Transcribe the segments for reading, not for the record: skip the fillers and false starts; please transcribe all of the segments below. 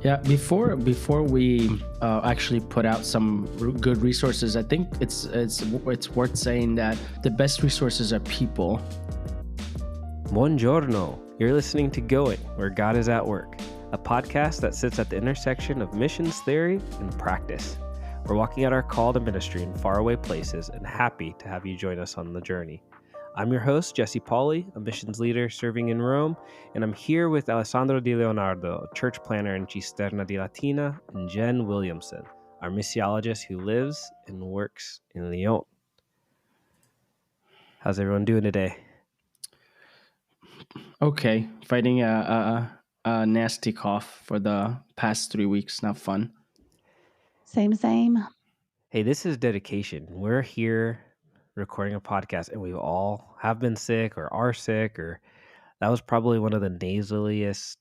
Yeah, before we actually put out some good resources, I think it's worth saying that the best resources are people. Buongiorno. You're listening to Going, Where God is at Work, a podcast that sits at the intersection of missions theory and practice. We're walking out our call to ministry in faraway places and happy to have you join us on the journey. I'm your host, Jesse Pauli, a missions leader serving in Rome, and I'm here with Alessandro Di Leonardo, a church planner in Cisterna di Latina, and Jen Williamson, our missiologist who lives and works in Lyon. How's everyone doing today? Okay, fighting a nasty cough for the past 3 weeks. Not fun. Same. Hey, this is dedication. We're here recording a podcast and we all have been sick or are sick, or that was probably one of the nasaliest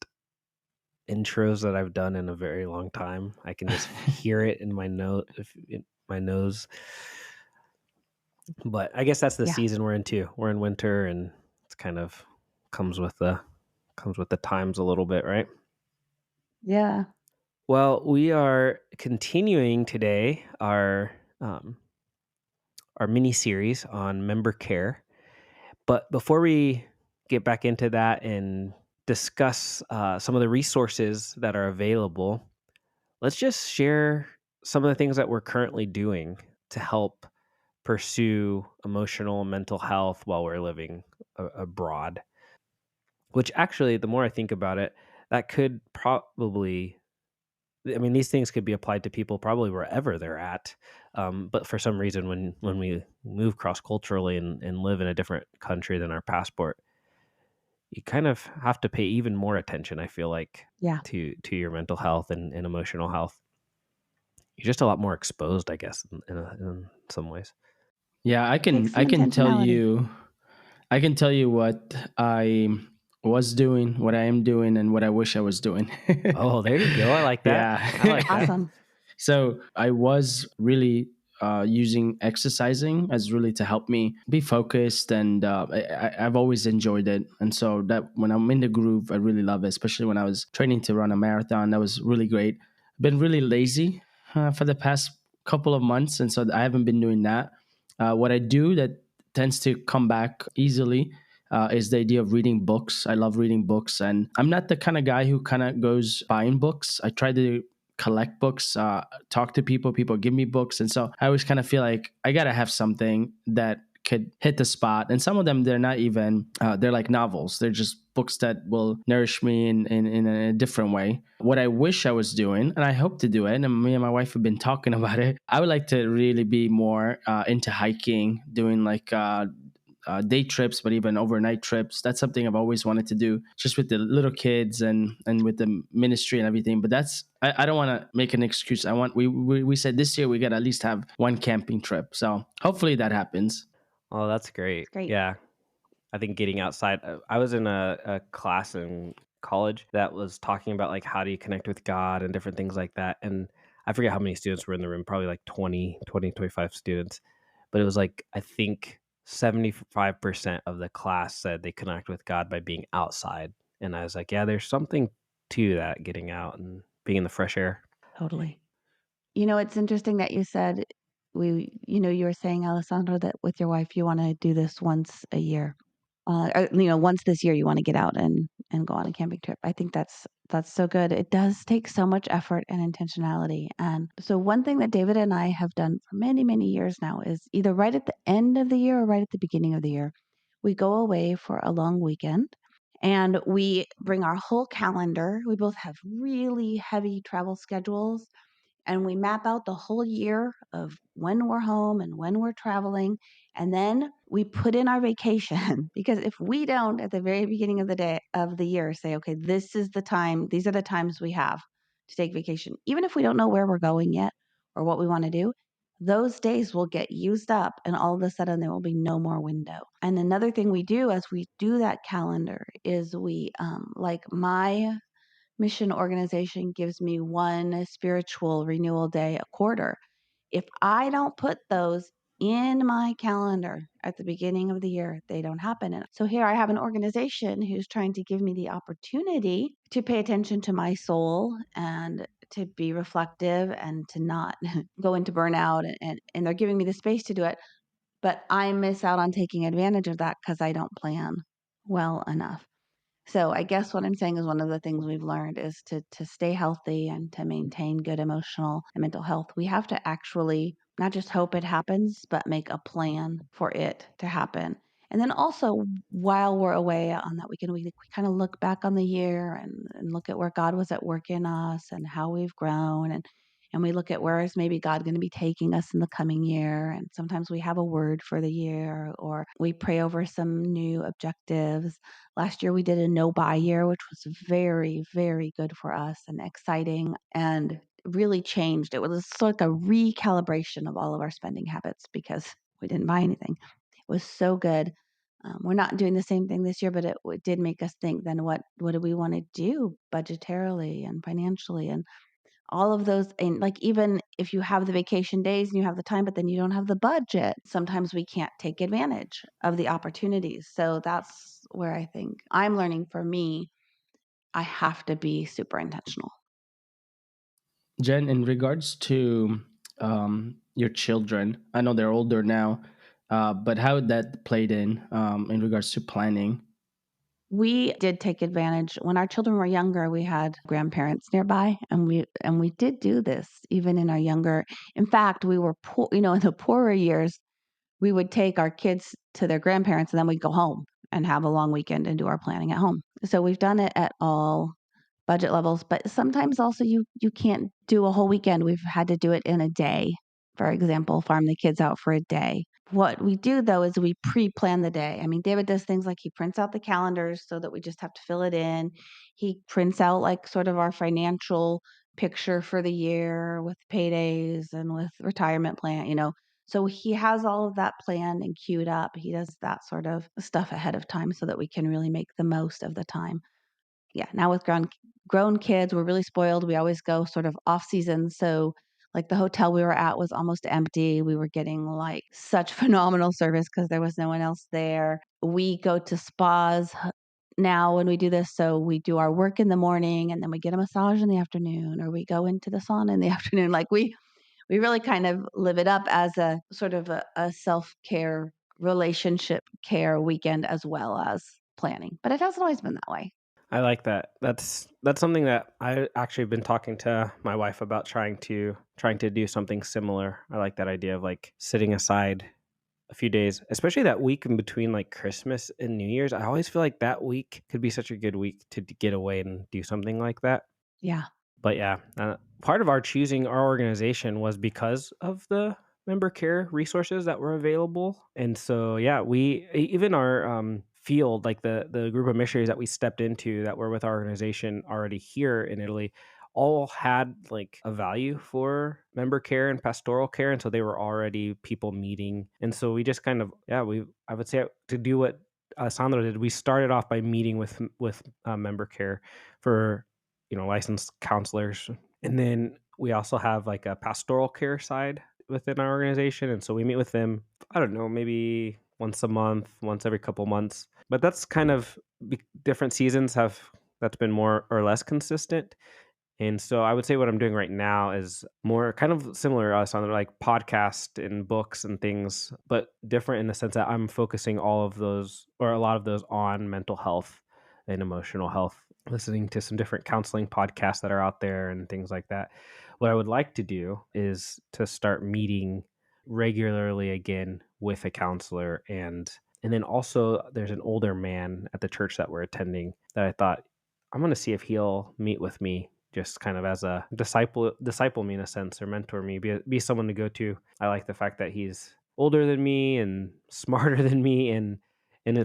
intros that I've done in a very long time. I can just hear it in my nose. But I guess that's the season we're in too. We're in winter and it's kind of comes with the times a little bit, right? Yeah. Well, we are continuing today our mini series on member care. But before we get back into that and discuss some of the resources that are available, let's just share some of the things that we're currently doing to help pursue emotional and mental health while we're living abroad. Which actually, the more I think about it, that could probably, I mean, these things could be applied to people probably wherever they're at. But for some reason, when we move cross-culturally and live in a different country than our passport, you kind of have to pay even more attention, I feel like, to your mental health and emotional health. You're just a lot more exposed, I guess, in some ways. Yeah, I can tell you what I was doing, what I am doing, and what I wish I was doing. Oh, there you go. I like that. Yeah. I like that. Awesome. So I was really using exercising as really to help me be focused, and I've always enjoyed it. And so that when I'm in the groove, I really love it, especially when I was training to run a marathon. That was really great. Been really lazy for the past couple of months, and so I haven't been doing that. What I do that tends to come back easily is the idea of reading books. I love reading books, and I'm not the kind of guy who kind of goes buying books. I try to collect books, talk to people give me books. And so I always kind of feel like I got to have something that could hit the spot. And some of them, they're not even, they're like novels. They're just books that will nourish me in a different way. What I wish I was doing, and I hope to do it, and me and my wife have been talking about it, I would like to really be more into hiking, doing like day trips, but even overnight trips. That's something I've always wanted to do, just with the little kids and with the ministry and everything. But that's I don't want to make an excuse. We said this year we got to at least have one camping trip. So hopefully that happens. Oh, that's great. Yeah, I think getting outside. I was in a class in college that was talking about like how do you connect with God and different things like that. And I forget how many students were in the room, probably like 25 students. But it was like, I think 75% of the class said they connect with God by being outside. And I was like, yeah, there's something to that, getting out and being in the fresh air. Totally. You know, it's interesting that you said you were saying, Alessandro, that with your wife, you want to do this once a year. Once this year you want to get out and go on a camping trip. I think that's so good. It does take so much effort and intentionality. And so one thing that David and I have done for many, many years now is either right at the end of the year or right at the beginning of the year, we go away for a long weekend and we bring our whole calendar. We both have really heavy travel schedules and we map out the whole year of when we're home and when we're traveling. And then we put in our vacation because if we don't at the very beginning of the year say, okay, this is the time, these are the times we have to take vacation, even if we don't know where we're going yet or what we want to do, those days will get used up and all of a sudden there will be no more window. And another thing we do as we do that calendar is we, like my mission organization gives me one spiritual renewal day a quarter. If I don't put those in my calendar at the beginning of the year, they don't happen. And so here I have an organization who's trying to give me the opportunity to pay attention to my soul and to be reflective and to not go into burnout. And they're giving me the space to do it. But I miss out on taking advantage of that because I don't plan well enough. So I guess what I'm saying is one of the things we've learned is to stay healthy and to maintain good emotional and mental health. We have to actually not just hope it happens, but make a plan for it to happen. And then also, while we're away on that weekend, we kind of look back on the year and look at where God was at work in us and how we've grown. And we look at where is maybe God going to be taking us in the coming year. And sometimes we have a word for the year or we pray over some new objectives. Last year we did a no buy year, which was very, very good for us and exciting and really changed. It was sort of like a recalibration of all of our spending habits because we didn't buy anything. It was so good. We're not doing the same thing this year, but it did make us think then what do we want to do budgetarily and financially and all of those. And like, even if you have the vacation days and you have the time, but then you don't have the budget, sometimes we can't take advantage of the opportunities. So that's where I think I'm learning for me, I have to be super intentional. Jen, in regards to your children, I know they're older now, but how that played in regards to planning? We did take advantage when our children were younger. We had grandparents nearby, and we did do this even in our younger. In fact, we were poor. In the poorer years, we would take our kids to their grandparents and then we'd go home and have a long weekend and do our planning at home. So we've done it at all budget levels, but sometimes also you can't do a whole weekend. We've had to do it in a day. For example, farm the kids out for a day. What we do though is we pre-plan the day. I mean, David does things like he prints out the calendars so that we just have to fill it in. He prints out like sort of our financial picture for the year with paydays and with retirement plan. So he has all of that planned and queued up. He does that sort of stuff ahead of time so that we can really make the most of the time. Yeah, now with grown kids, we're really spoiled. We always go sort of off season. So like the hotel we were at was almost empty. We were getting like such phenomenal service because there was no one else there. We go to spas now when we do this. So we do our work in the morning and then we get a massage in the afternoon, or we go into the sauna in the afternoon. Like we really kind of live it up as a sort of a self-care, relationship care weekend as well as planning. But it hasn't always been that way. I like that. That's something that I actually been talking to my wife about trying to do something similar. I like that idea of like sitting aside a few days, especially that week in between like Christmas and New Year's. I always feel like that week could be such a good week to get away and do something like that. Yeah. But yeah, part of our choosing our organization was because of the member care resources that were available. And so, yeah, even our field, like the group of missionaries that we stepped into that were with our organization already here in Italy, all had like a value for member care and pastoral care. And so they were already people meeting. And so we just kind of, yeah, I would say to do what Sandra did, we started off by meeting with member care for licensed counselors. And then we also have like a pastoral care side within our organization. And so we meet with them, I don't know, maybe once a month, once every couple months. But that's kind of different seasons that's been more or less consistent. And so I would say what I'm doing right now is more kind of similar to us on like podcast and books and things, but different in the sense that I'm focusing all of those or a lot of those on mental health and emotional health, listening to some different counseling podcasts that are out there and things like that. What I would like to do is to start meeting regularly again with a counselor, and then also there's an older man at the church that we're attending that I thought I'm going to see if he'll meet with me just kind of as a disciple me in a sense, or mentor me, be someone to go to. I like the fact that he's older than me and smarter than me and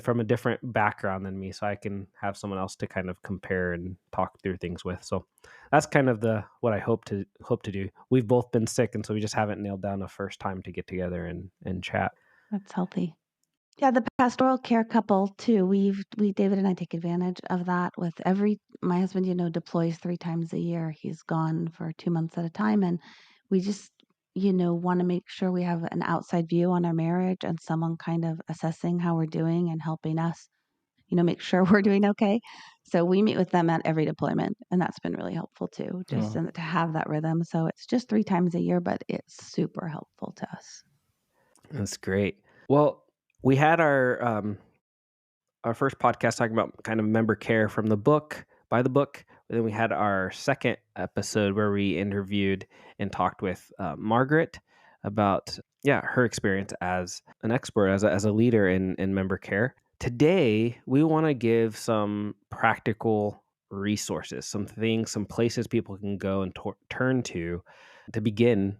from a different background than me, so I can have someone else to kind of compare and talk through things with. So that's kind of what I hope to do. We've both been sick, and so we just haven't nailed down a first time to get together and chat. That's healthy. Yeah, the pastoral care couple too. We David and I take advantage of that with my husband, deploys 3 times a year. He's gone for 2 months at a time, and we just, want to make sure we have an outside view on our marriage and someone kind of assessing how we're doing and helping us, make sure we're doing okay. So we meet with them at every deployment, and that's been really helpful too, just Oh, to have that rhythm. So it's just 3 times a year, but it's super helpful to us. That's great. Well, we had our first podcast talking about kind of member care from the book, by the book. Then we had our second episode where we interviewed and talked with Margaret about, yeah, her experience as an expert, as a leader in member care. Today, we want to give some practical resources, some things, some places people can go and turn to begin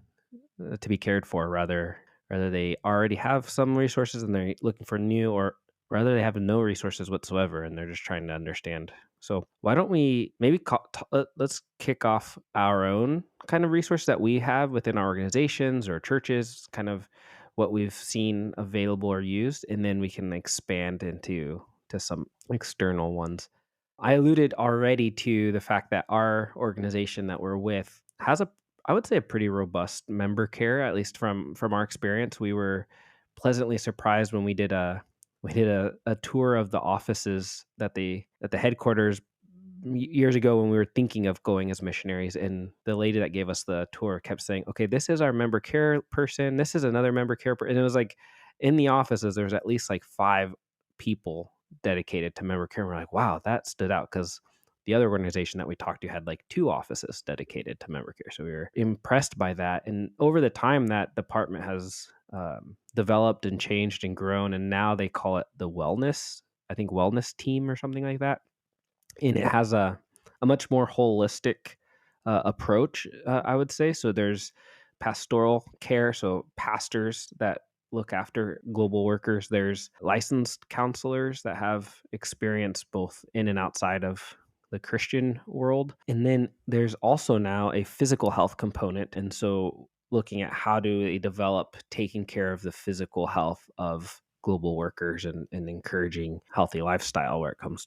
to be cared for, rather they already have some resources and they're looking for new, or rather they have no resources whatsoever and they're just trying to understand. So why don't we maybe let's kick off our own kind of resource that we have within our organizations or churches, kind of what we've seen available or used, and then we can expand into to some external ones. I alluded already to the fact that our organization that we're with has a, I would say, a pretty robust member care, at least from our experience. We were pleasantly surprised when we did a tour of the offices that the headquarters years ago when we were thinking of going as missionaries, and the lady that gave us the tour kept saying, okay, this is our member care person, this is another member care person. And it was like in the offices there's at least like 5 people dedicated to member care. And we're like, wow, that stood out, because the other organization that we talked to had like 2 offices dedicated to member care. So we were impressed by that. And over the time, that department has developed and changed and grown. And now they call it the wellness, I think, wellness team or something like that. And it has a much more holistic approach, I would say. So there's pastoral care, so pastors that look after global workers. There's licensed counselors that have experience both in and outside of the Christian world. And then there's also now a physical health component. And so looking at how do they develop taking care of the physical health of global workers, and encouraging healthy lifestyle where it comes,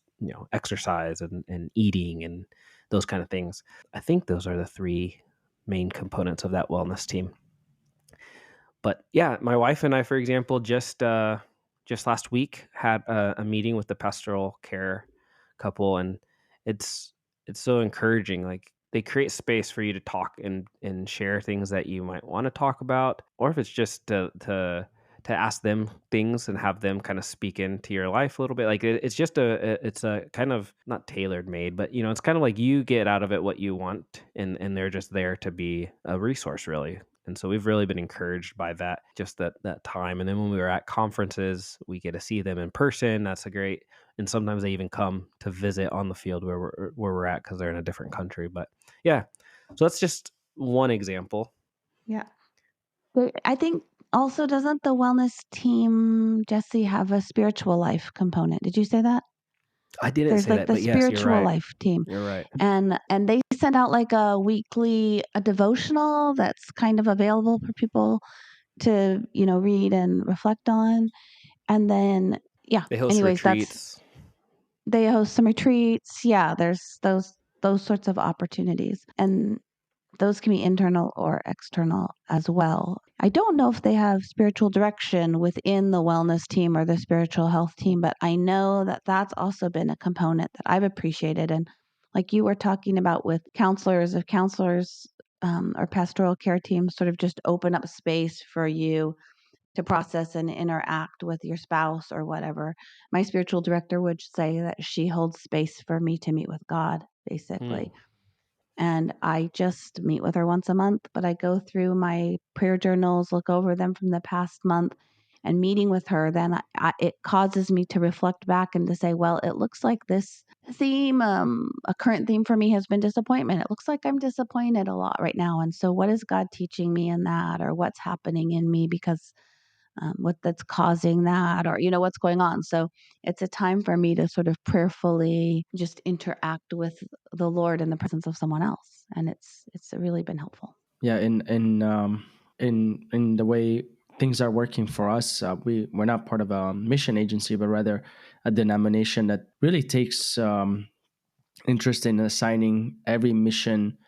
exercise and eating and those kind of things. I think those are the 3 main components of that wellness team. But yeah, my wife and I, for example, just last week had a meeting with the pastoral care couple, and it's it's so encouraging. Like, they create space for you to talk and share things that you might want to talk about, or if it's just to ask them things and have them kind of speak into your life a little bit. Like, it's just it's a kind of not tailored made, but it's kind of like you get out of it what you want, and they're just there to be a resource, really. And so we've really been encouraged by that, just that time. And then when we were at conferences, we get to see them in person. That's a great. And sometimes they even come to visit on the field where we're at, because they're in a different country. But yeah, so that's just one example. Yeah. I think also, doesn't the wellness team, Jesse, have a spiritual life component? Did you say that? I didn't There's say like that, the but yes, you're spiritual right. life team. You're right. And they send out like a devotional that's kind of available for people to, read and reflect on. And then, yeah, They host anyways, retreats. they host some retreats. Yeah, there's those sorts of opportunities. And those can be internal or external as well. I don't know if they have spiritual direction within the wellness team or the spiritual health team, but I know that that's also been a component that I've appreciated. And like you were talking about with counselors, if counselors or pastoral care teams sort of just open up space for you to process and interact with your spouse or whatever. My spiritual director would say that she holds space for me to meet with God, basically. Hmm. And I just meet with her once a month, but I go through my prayer journals, look over them from the past month, and meeting with her, then it causes me to reflect back and to say, well, it looks like this theme, a current theme for me has been disappointment. It looks like I'm disappointed a lot right now. And so, what is God teaching me in that, or what's happening in me because what that's causing that, or what's going on. So it's a time for me to sort of prayerfully just interact with the Lord in the presence of someone else, and it's really been helpful. yeah. In the way things are working for us, we're not part of a mission agency, but rather a denomination that really takes interest in assigning every mission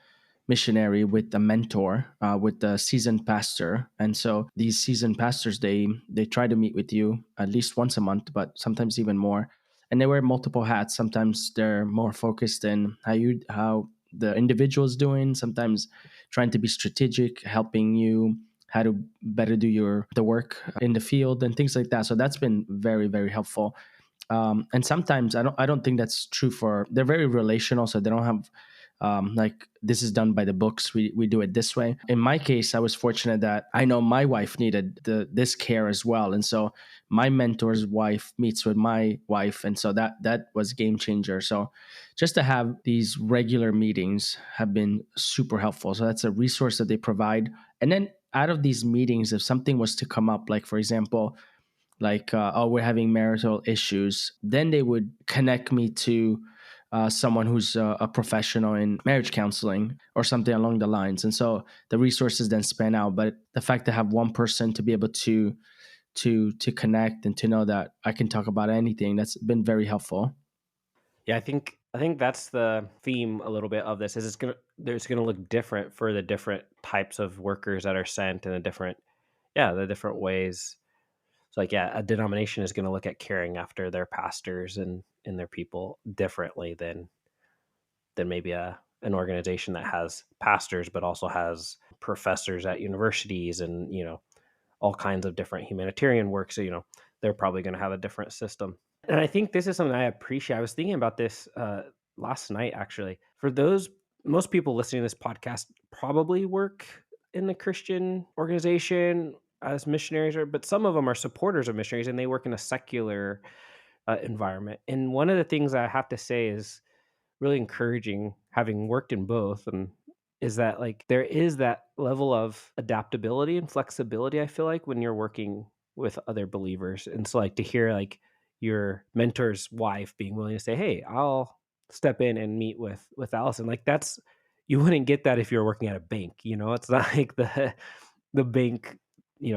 missionary with a mentor, with the seasoned pastor. And so these seasoned pastors, they try to meet with you at least once a month, but sometimes even more. And they wear multiple hats. Sometimes they're more focused in how the individual is doing. Sometimes trying to be strategic, helping you how to better do the work in the field and things like that. So that's been very, very helpful. And sometimes I don't think that's true for, they're very relational, so they don't have like this is done by the books, we do it this way. In my case, I was fortunate that I know my wife needed this care as well, and so my mentor's wife meets with my wife, and so that was game changer. So just to have these regular meetings have been super helpful. So that's a resource that they provide. And then out of these meetings, if something was to come up, like for example, like oh, we're having marital issues, then they would connect me to someone who's a professional in marriage counseling or something along the lines. And so the resources then span out. But the fact to have one person to be able to connect and to know that I can talk about anything, that's been very helpful. Yeah, I think that's the theme a little bit of this is there's gonna look different for the different types of workers that are sent and the different ways. So like yeah, a denomination is gonna look at caring after their pastors and their people differently than maybe an organization that has pastors but also has professors at universities and all kinds of different humanitarian work. So they're probably going to have a different system. And I think this is something I appreciate. I was thinking about this last night, actually. For those, most people listening to this podcast probably work in the Christian organization as missionaries, but some of them are supporters of missionaries and they work in a secular environment. And one of the things I have to say is really encouraging, having worked in both, and is that like there is that level of adaptability and flexibility, I feel like, when you're working with other believers. And so like to hear like your mentor's wife being willing to say, hey, I'll step in and meet with Allison, like that's, you wouldn't get that if you're working at a bank. It's not like the bank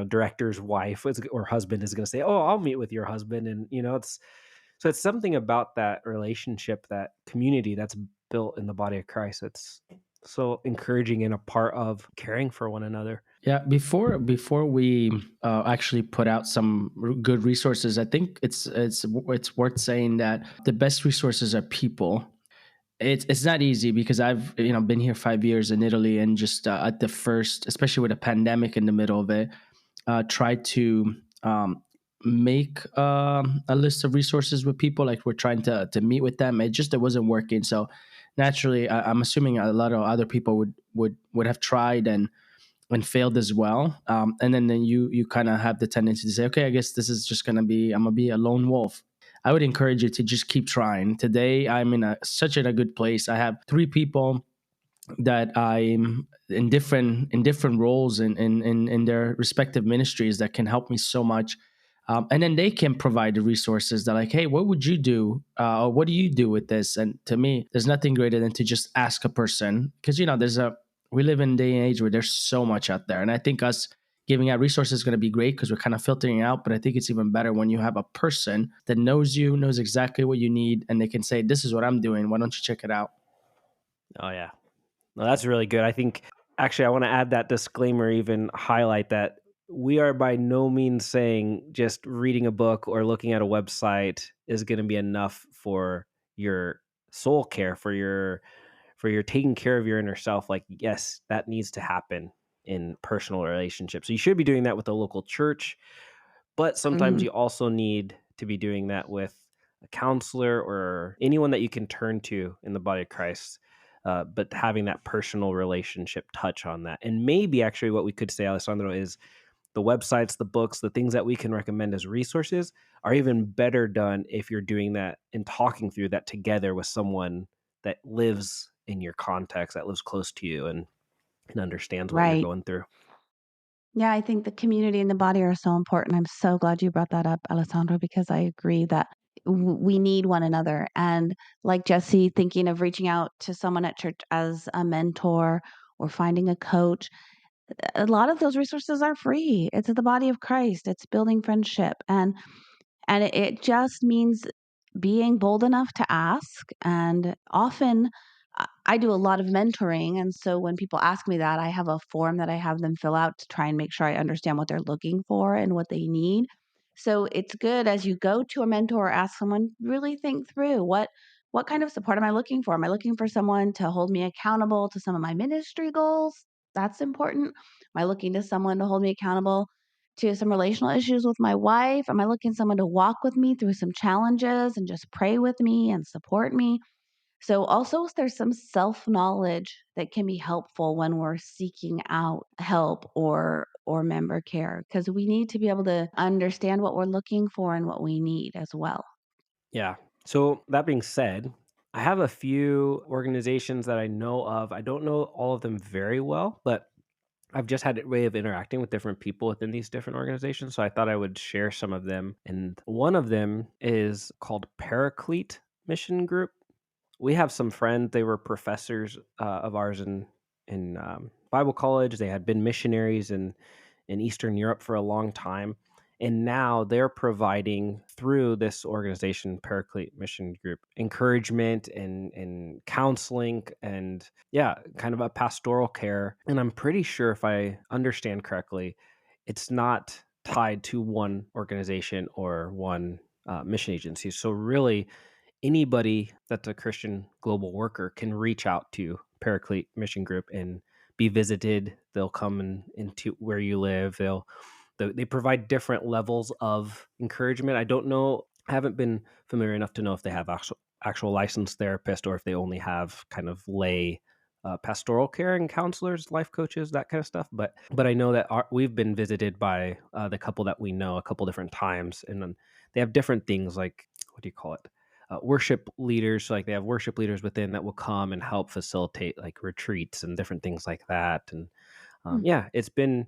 director's wife or husband is going to say, oh, I'll meet with your husband. And it's something about that relationship, that community that's built in the body of Christ. It's so encouraging and a part of caring for one another. Yeah, before we actually put out some good resources, I think it's worth saying that the best resources are people. It's not easy because I've been here 5 years in Italy, and just at the first, especially with a pandemic in the middle of it, tried to make a list of resources with people. Like we're trying to meet with them. It wasn't working. So naturally, I'm assuming a lot of other people would have tried and failed as well. And then you kind of have the tendency to say, okay, I guess this is just I'm gonna be a lone wolf. I would encourage you to just keep trying. Today, I'm in such a good place. I have 3 people that I'm in different roles in their respective ministries that can help me so much. And then they can provide the resources that, like, hey, what would you do? Or what do you do with this? And to me, there's nothing greater than to just ask a person, because we live in a day and age where there's so much out there, and I think us giving out resources is going to be great because we're kind of filtering it out. But I think it's even better when you have a person that knows you, knows exactly what you need, and they can say, "This is what I'm doing. Why don't you check it out?" Oh yeah. No, that's really good. I think actually I want to add that disclaimer, even highlight that we are by no means saying just reading a book or looking at a website is going to be enough for your soul care, for your taking care of your inner self. Like, yes, that needs to happen in personal relationships. So you should be doing that with a local church, but sometimes Mhm. you also need to be doing that with a counselor or anyone that you can turn to in the body of Christ. But having that personal relationship touch on that. And maybe actually what we could say, Alessandro, is the websites, the books, the things that we can recommend as resources are even better done if you're doing that and talking through that together with someone that lives in your context, that lives close to you and understands what you're Right. going through. Yeah, I think the community and the body are so important. I'm so glad you brought that up, Alessandro, because I agree that we need one another. And like Jesse, thinking of reaching out to someone at church as a mentor or finding a coach, a lot of those resources are free. It's the body of Christ. It's building friendship, and it just means being bold enough to ask. And often I do a lot of mentoring, and so when people ask me that, I have a form that I have them fill out to try and make sure I understand what they're looking for and what they need. So it's good as you go to a mentor or ask someone, really think through what kind of support am I looking for? Am I looking for someone to hold me accountable to some of my ministry goals? That's important. Am I looking to someone to hold me accountable to some relational issues with my wife? Am I looking someone to walk with me through some challenges and just pray with me and support me? So also there's some self-knowledge that can be helpful when we're seeking out help or member care, because we need to be able to understand what we're looking for and what we need as well. Yeah. So that being said, I have a few organizations that I know of. I don't know all of them very well, but I've just had a way of interacting with different people within these different organizations. So I thought I would share some of them. And one of them is called Paraclete Mission Group. We have some friends. They were professors of ours in Bible college. They had been missionaries in Eastern Europe for a long time, and now they're providing through this organization, Paraclete Mission Group, encouragement and counseling and yeah, kind of a pastoral care. And I'm pretty sure if I understand correctly, it's not tied to one organization or one mission agency. So really anybody that's a Christian global worker can reach out to Paraclete Mission Group and be visited. They'll come into where you live. They provide different levels of encouragement. I don't know. I haven't been familiar enough to know if they have actual licensed therapist or if they only have kind of lay pastoral care and counselors, life coaches, that kind of stuff. But I know that we've been visited by the couple that we know a couple different times, and then they have different things like what do you call it? Worship leaders. So, like they have worship leaders within that will come and help facilitate like retreats and different things like that. And Hmm. yeah, it's been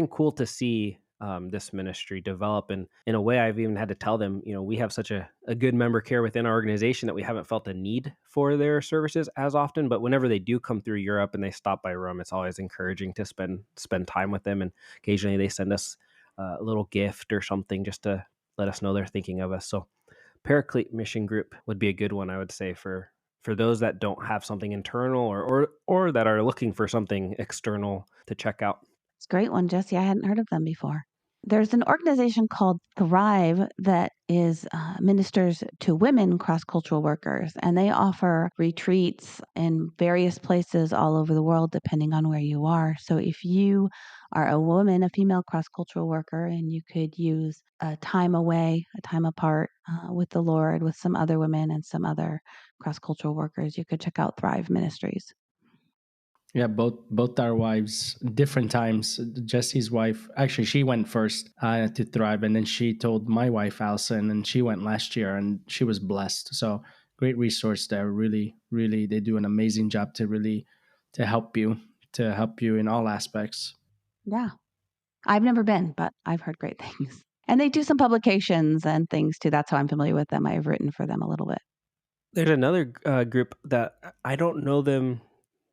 cool to see this ministry develop. And in a way, I've even had to tell them, we have such a good member care within our organization that we haven't felt a need for their services as often. But whenever they do come through Europe and they stop by Rome, it's always encouraging to spend time with them. And occasionally they send us a little gift or something just to let us know they're thinking of us. So Paraclete Mission Group would be a good one, I would say, for those that don't have something internal or that are looking for something external to check out. It's a great one, Jesse. I hadn't heard of them before. There's an organization called Thrive that is ministers to women cross-cultural workers, and they offer retreats in various places all over the world, depending on where you are. So if you are a woman, a female cross-cultural worker, and you could use a time away, a time apart with the Lord, with some other women and some other cross-cultural workers, you could check out Thrive Ministries. Yeah, both our wives, different times. Jesse's wife, actually, she went first to Thrive, and then she told my wife Allison, and she went last year, and she was blessed. So great resource there. Really, really, they do an amazing job to help you in all aspects. Yeah. I've never been, but I've heard great things. And they do some publications and things too. That's how I'm familiar with them. I've written for them a little bit. There's another group that I don't know them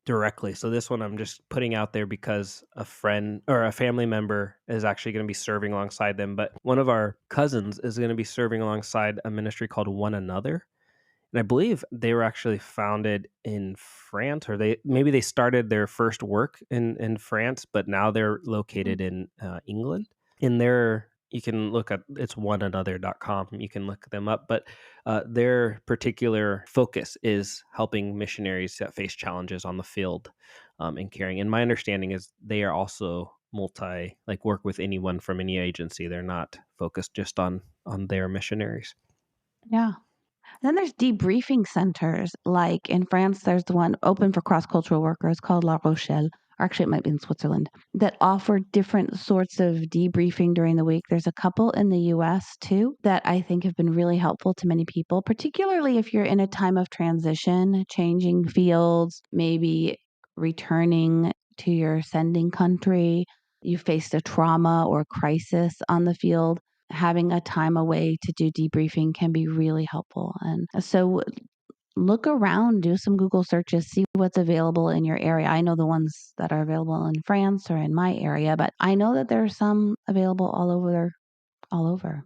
directly. So this one I'm just putting out there because a friend or a family member is actually going to be serving alongside them. But one of our cousins is going to be serving alongside a ministry called One Another. And I believe they were actually founded in France, or they started their first work in France, but now they're Mm. located in England. In their you can look at it's oneanother.com. You can look them up, but their particular focus is helping missionaries that face challenges on the field and caring. And my understanding is they are also like work with anyone from any agency. They're not focused just on their missionaries. Yeah. Then there's debriefing centers. Like in France, there's the one open for cross cultural workers called La Rochelle, or actually, it might be in Switzerland, that offer different sorts of debriefing during the week. There's a couple in the US too that I think have been really helpful to many people, particularly if you're in a time of transition, changing fields, maybe returning to your sending country. You faced a trauma or crisis on the field. Having a time away to do debriefing can be really helpful. And so look around, do some Google searches, see what's available in your area. I know the ones that are available in France or in my area, but I know that there are some available all over.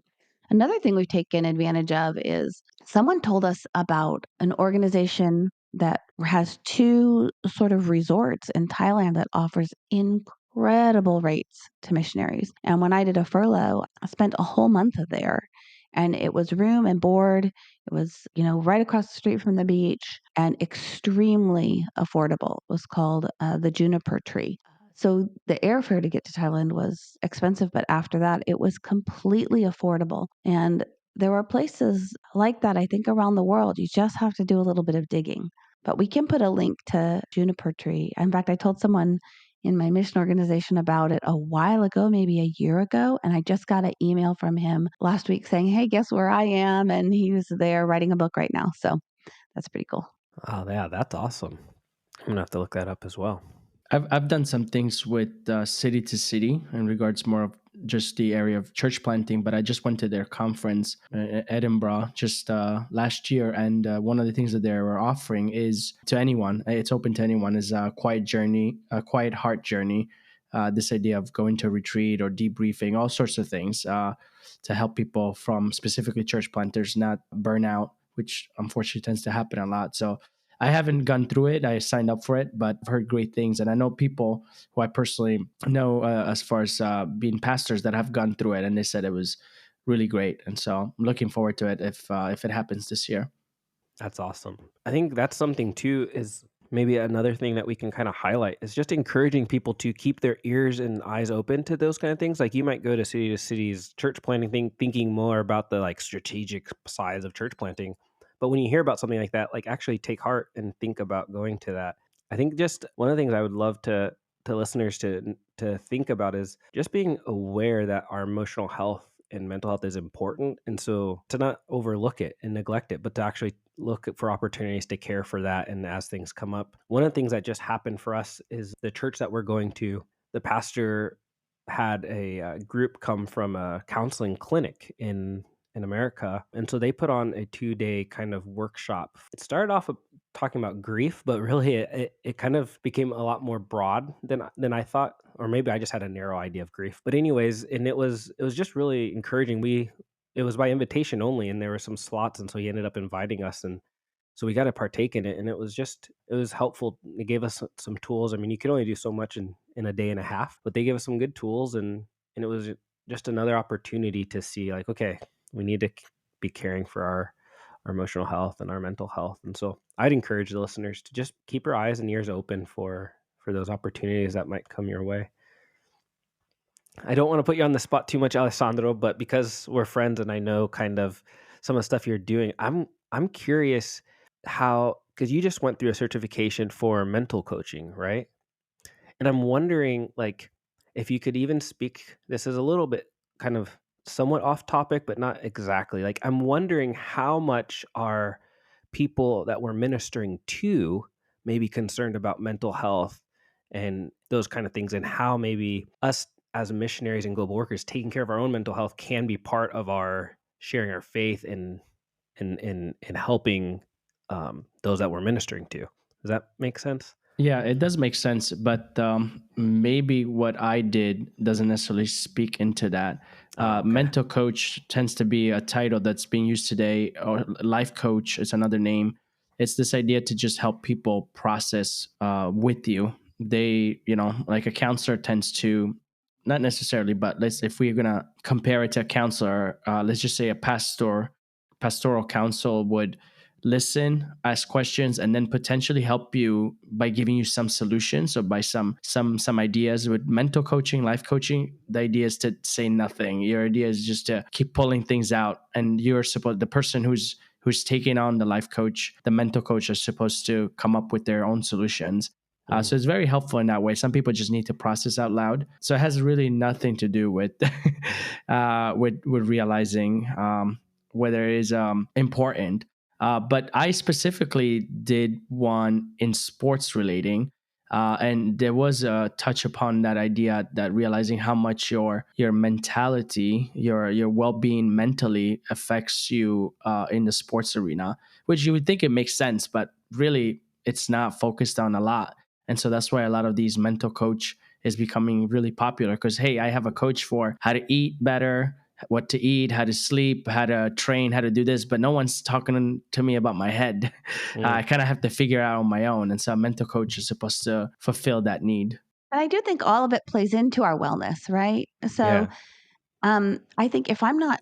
Another thing we've taken advantage of is someone told us about an organization that has two sort of resorts in Thailand that offers incredible rates to missionaries. And when I did a furlough, I spent a whole month there, and it was room and board. It was, right across the street from the beach and extremely affordable. It was called the Juniper Tree. So the airfare to get to Thailand was expensive, but after that, it was completely affordable. And there are places like that, I think, around the world. You just have to do a little bit of digging. But we can put a link to Juniper Tree. In fact, I told someone in my mission organization about it a while ago, maybe a year ago. And I just got an email from him last week saying, hey, guess where I am? And he was there writing a book right now. So that's pretty cool. Oh, yeah, that's awesome. I'm gonna have to look that up as well. I've done some things with city to city in regards more of just the area of church planting, but I just went to their conference in Edinburgh just last year, and one of the things that they were offering is to anyone. It's open to anyone. Is a quiet journey, a quiet heart journey. This idea of going to a retreat or debriefing, all sorts of things to help people from specifically church planters not burn out, which unfortunately tends to happen a lot. So I haven't gone through it. I signed up for it, but I've heard great things. And I know people who I personally know as far as being pastors that have gone through it, and they said it was really great. And so I'm looking forward to it if it happens this year. That's awesome. I think that's something too, is maybe another thing that we can kind of highlight is just encouraging people to keep their ears and eyes open to those kind of things. Like you might go to cities church planting thing thinking more about the like strategic sides of church planting. But when you hear about something like that, like actually take heart and think about going to that. I think just one of the things I would love to listeners to think about is just being aware that our emotional health and mental health is important, and so to not overlook it and neglect it, but to actually look for opportunities to care for that. And as things come up, one of the things that just happened for us is the church that we're going to, the pastor had a group come from a counseling clinic in America, and so they put on a 2-day kind of workshop. It started off talking about grief, but really it kind of became a lot more broad than I thought, or maybe I just had a narrow idea of grief. But anyways, and it was just really encouraging. It was by invitation only, and there were some slots, and so he ended up inviting us, and so we got to partake in it, and it was helpful. It gave us some tools. I mean, you can only do so much in a day and a half, but they gave us some good tools, and it was just another opportunity to see like, okay, we need to be caring for our emotional health and our mental health. And so I'd encourage the listeners to just keep your eyes and ears open for those opportunities that might come your way. I don't want to put you on the spot too much, Alessandro, but because we're friends and I know kind of some of the stuff you're doing, I'm curious how, because you just went through a certification for mental coaching, right? And I'm wondering, like, if you could even speak, this is a little bit kind of somewhat off topic, but not exactly. Like, I'm wondering how much are people that we're ministering to maybe concerned about mental health and those kind of things, and how maybe us as missionaries and global workers taking care of our own mental health can be part of our sharing our faith and helping those that we're ministering to. Does that make sense? Yeah, it does make sense, but maybe what I did doesn't necessarily speak into that. Oh, okay. Mental coach tends to be a title that's being used today, or life coach is another name. It's this idea to just help people process with you. They, like a counselor tends to, not necessarily, but if we're gonna compare it to a counselor, let's just say a pastoral counsel would listen, ask questions, and then potentially help you by giving you some solutions or by some ideas. With mental coaching, life coaching, the idea is to say nothing. Your idea is just to keep pulling things out, and the person who's taking on the life coach, the mental coach, is supposed to come up with their own solutions. So it's very helpful in that way. Some people just need to process out loud. So it has really nothing to do with with realizing whether it is important. But I specifically did one in sports relating, and there was a touch upon that idea that realizing how much your mentality, your well being mentally affects you in the sports arena, which you would think it makes sense, but really it's not focused on a lot. And so that's why a lot of these mental coach is becoming really popular because hey, I have a coach for how to eat better, what to eat, how to sleep, how to train, how to do this, but no one's talking to me about my head. Mm, I kind of have to figure it out on my own. And so a mental coach is supposed to fulfill that need. And I do think all of it plays into our wellness, right? So, yeah. I think if I'm not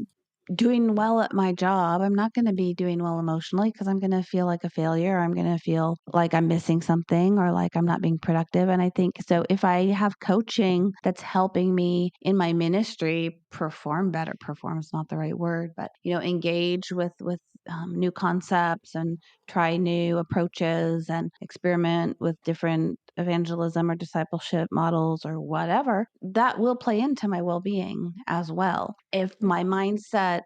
doing well at my job, I'm not going to be doing well emotionally because I'm going to feel like a failure. I'm going to feel like I'm missing something or like I'm not being productive. And I think so if I have coaching that's helping me in my ministry perform better, perform is not the right word, but engage with new concepts and try new approaches and experiment with different evangelism or discipleship models or whatever, that will play into my well-being as well. If my mindset,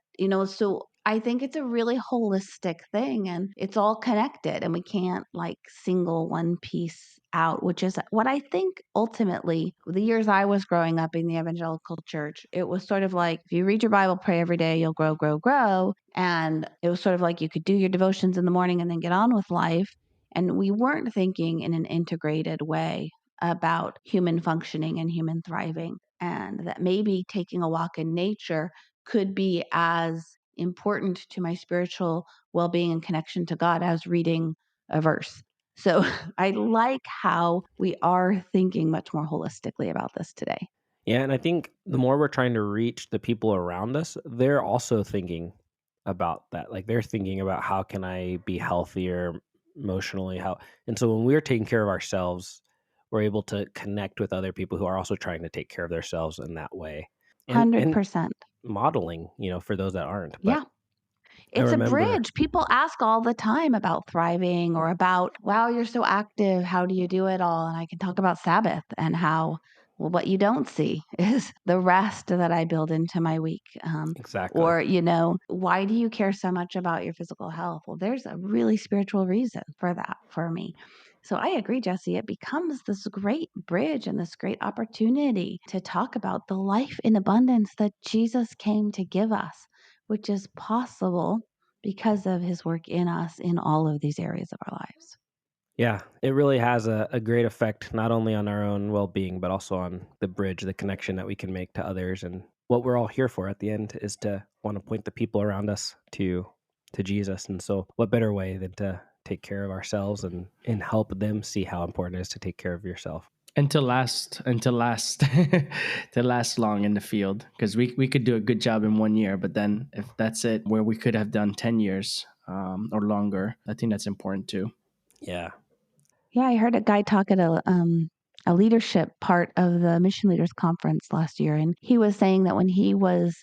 so I think it's a really holistic thing and it's all connected and we can't like single one piece out, which is what I think ultimately the years I was growing up in the evangelical church, it was sort of like if you read your Bible, pray every day, you'll grow, grow, grow. And it was sort of like you could do your devotions in the morning and then get on with life. And we weren't thinking in an integrated way about human functioning and human thriving. And that maybe taking a walk in nature could be as important to my spiritual well being and connection to God as reading a verse. So I like how we are thinking much more holistically about this today. Yeah, and I think the more we're trying to reach the people around us, they're also thinking about that. Like they're thinking about how can I be healthier emotionally, how and so when we're taking care of ourselves, we're able to connect with other people who are also trying to take care of themselves in that way. And 100%. modeling, for those that aren't. But Yeah. I It's a remember bridge. People ask all the time about thriving or about, wow, you're so active. How do you do it all? And I can talk about Sabbath and how, well, what you don't see is the rest that I build into my week. exactly. Or, why do you care so much about your physical health? Well, there's a really spiritual reason for that for me. So I agree, Jesse. It becomes this great bridge and this great opportunity to talk about the life in abundance that Jesus came to give us, which is possible because of his work in us in all of these areas of our lives. Yeah, it really has a great effect, not only on our own well being, but also on the bridge, the connection that we can make to others. And what we're all here for at the end is to want to point the people around us to Jesus. And so what better way than to take care of ourselves and help them see how important it is to take care of yourself. And to last to last long in the field, because we could do a good job in 1 year, but then if that's it where we could have done 10 years or longer, I think that's important too. Yeah. Yeah, I heard a guy talk at a leadership part of the Mission Leaders Conference last year, and he was saying that when he was,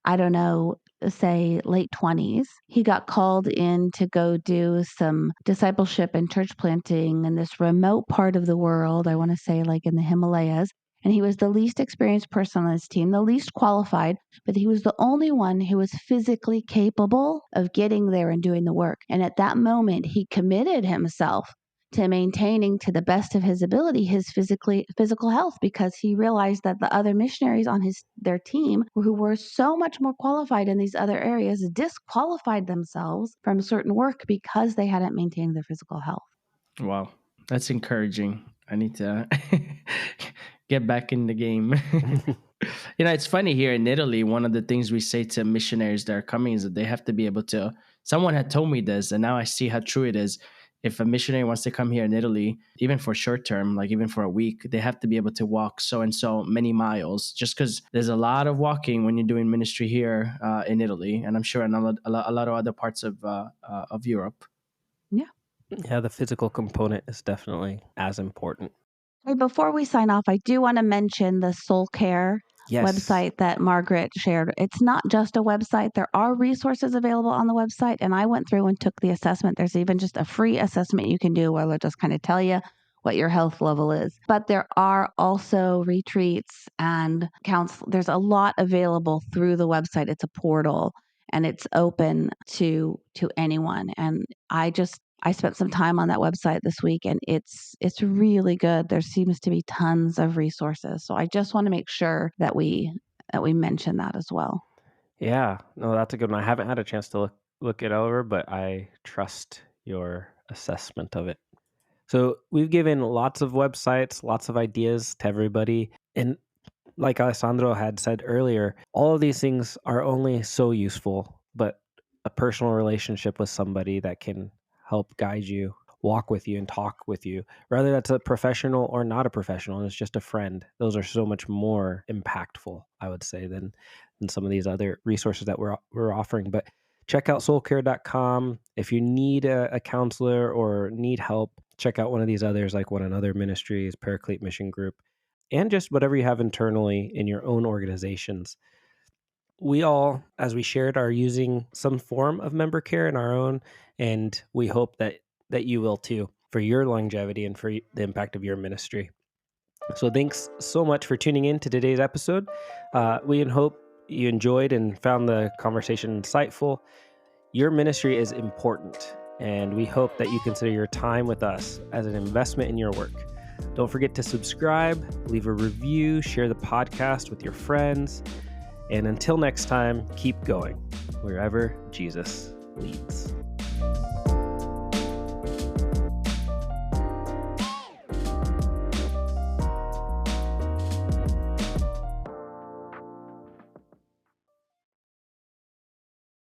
I don't know, say late 20s, he got called in to go do some discipleship and church planting in this remote part of the world. I want to say like in the Himalayas. And he was the least experienced person on his team, the least qualified, but he was the only one who was physically capable of getting there and doing the work. And at that moment, he committed himself to maintaining to the best of his ability his physical health because he realized that the other missionaries on their team who were so much more qualified in these other areas disqualified themselves from certain work because they hadn't maintained their physical health. Wow, that's encouraging. I need to get back in the game. It's funny here in Italy. One of the things we say to missionaries that are coming is that they have to be able to. Someone had told me this, and now I see how true it is. If a missionary wants to come here in Italy, even for short term, like even for a week, they have to be able to walk so and so many miles. Just because there's a lot of walking when you're doing ministry here in Italy, and I'm sure in a lot of other parts of Europe. Yeah. Yeah, the physical component is definitely as important. Hey, before we sign off, I do want to mention the Soul Care Yes. website that Margaret shared. It's not just a website. There are resources available on the website, and I went through and took the assessment. There's even just a free assessment you can do where they'll just kind of tell you what your health level is. But there are also retreats and counsel. There's a lot available through the website. It's a portal and it's open to anyone. And I spent some time on that website this week and it's really good. There seems to be tons of resources. So I just want to make sure that we mention that as well. Yeah. No, that's a good one. I haven't had a chance to look it over, but I trust your assessment of it. So we've given lots of websites, lots of ideas to everybody. And like Alessandro had said earlier, all of these things are only so useful, but a personal relationship with somebody that can help guide you, walk with you, and talk with you, whether that's a professional or not a professional, and it's just a friend, those are so much more impactful, I would say, than some of these other resources that we're offering. But check out soulcare.com. If you need a counselor or need help, check out one of these others like One Another Ministries, Paraclete Mission Group, and just whatever you have internally in your own organizations. We all, as we shared, are using some form of member care in our own, and we hope that you will too, for your longevity and for the impact of your ministry. So thanks so much for tuning in to today's episode. We hope you enjoyed and found the conversation insightful. Your ministry is important, and we hope that you consider your time with us as an investment in your work. Don't forget to subscribe, leave a review, share the podcast with your friends. And until next time, keep going wherever Jesus leads.